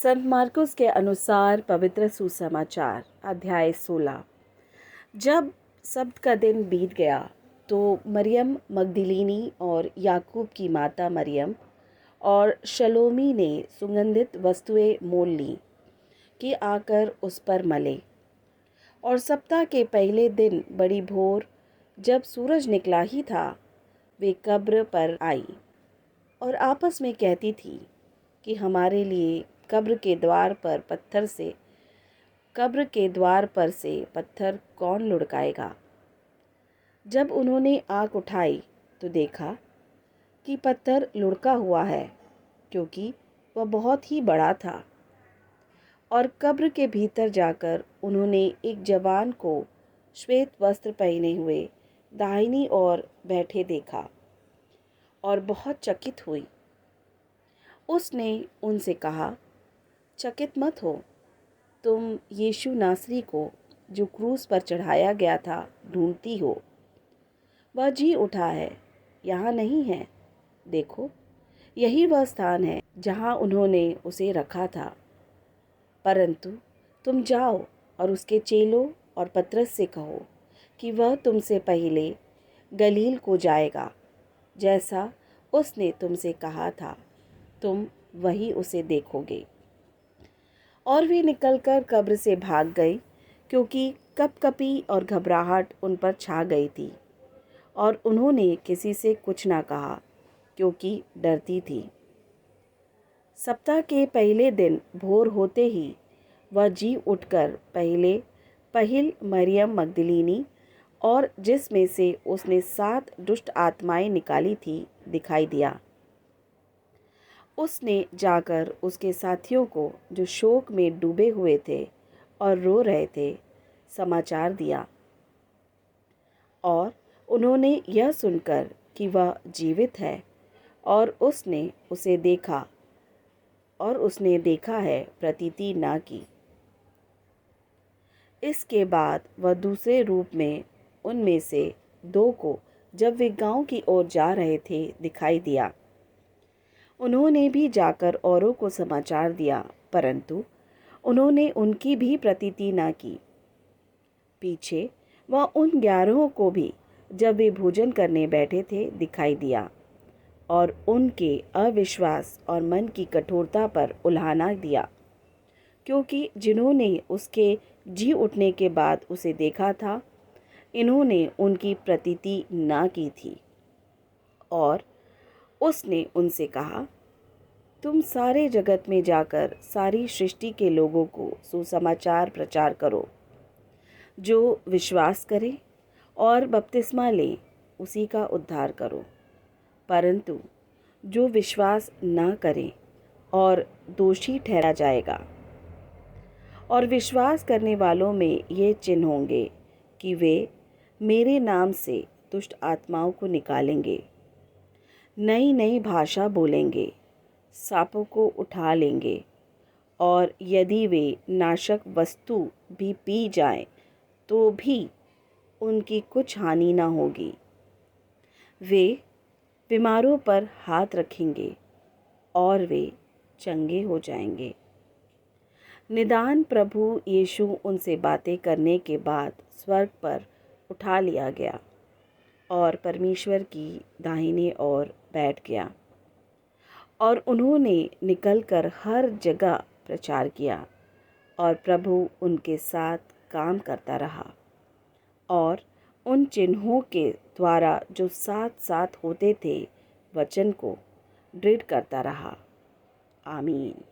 संत मार्कुस के अनुसार पवित्र सुसमाचार अध्याय 16। जब सब्त का दिन बीत गया तो मरियम मगदलीनी और याकूब की माता मरियम और शलोमी ने सुगंधित वस्तुएं मोल लीं कि आकर उस पर मले। और सप्ताह के पहले दिन बड़ी भोर जब सूरज निकला ही था, वे कब्र पर आई और आपस में कहती थी कि हमारे लिए कब्र के द्वार पर से पत्थर कौन लुढ़काएगा। जब उन्होंने आँख उठाई तो देखा कि पत्थर लुढ़का हुआ है, क्योंकि वह बहुत ही बड़ा था। और कब्र के भीतर जाकर उन्होंने एक जवान को श्वेत वस्त्र पहने हुए दाहिनी ओर बैठे देखा और बहुत चकित हुई। उसने उनसे कहा, चकित मत हो, तुम यीशु नासरी को जो क्रूस पर चढ़ाया गया था ढूंढती हो। वह जी उठा है, यहाँ नहीं है। देखो, यही वह स्थान है जहाँ उन्होंने उसे रखा था। परंतु तुम जाओ और उसके चेलों और पतरस से कहो कि वह तुमसे पहले गलील को जाएगा। जैसा उसने तुमसे कहा था, तुम वही उसे देखोगे। और वे निकलकर कब्र से भाग गए, क्योंकि कपकपी और घबराहट उन पर छा गई थी। और उन्होंने किसी से कुछ ना कहा, क्योंकि डरती थी। सप्ताह के पहले दिन भोर होते ही वह जी उठकर पहिल मरियम मगदलीनी और जिसमें से उसने 7 दुष्ट आत्माएं निकाली थी दिखाई दिया। उसने जाकर उसके साथियों को, जो शोक में डूबे हुए थे और रो रहे थे, समाचार दिया। और उन्होंने यह सुनकर कि वह जीवित है और उसने देखा है, प्रतीति ना की। इसके बाद वह दूसरे रूप में उनमें से 2 को, जब वे गांव की ओर जा रहे थे, दिखाई दिया। उन्होंने भी जाकर औरों को समाचार दिया, परंतु उन्होंने उनकी भी प्रतीति न की। पीछे वह उन 11 को भी, जब वे भोजन करने बैठे थे, दिखाई दिया और उनके अविश्वास और मन की कठोरता पर उल्हाना दिया, क्योंकि जिन्होंने उसके जी उठने के बाद उसे देखा था, इन्होंने उनकी प्रतीति ना की थी। और उसने उनसे कहा, तुम सारे जगत में जाकर सारी सृष्टि के लोगों को सुसमाचार प्रचार करो। जो विश्वास करे और बपतिस्मा ले, उसी का उद्धार करो। परंतु जो विश्वास न करे और दोषी ठहरा जाएगा। और विश्वास करने वालों में ये चिन्ह होंगे कि वे मेरे नाम से दुष्ट आत्माओं को निकालेंगे, नई नई भाषा बोलेंगे, सांपों को उठा लेंगे, और यदि वे नाशक वस्तु भी पी जाएं तो भी उनकी कुछ हानि न होगी। वे बीमारों पर हाथ रखेंगे और वे चंगे हो जाएंगे। निदान प्रभु यीशु उनसे बातें करने के बाद स्वर्ग पर उठा लिया गया और परमेश्वर की दाहिने ओर बैठ गया। और उन्होंने निकलकर हर जगह प्रचार किया, और प्रभु उनके साथ काम करता रहा और उन चिन्हों के द्वारा जो साथ साथ होते थे, वचन को दृढ़ करता रहा। आमीन।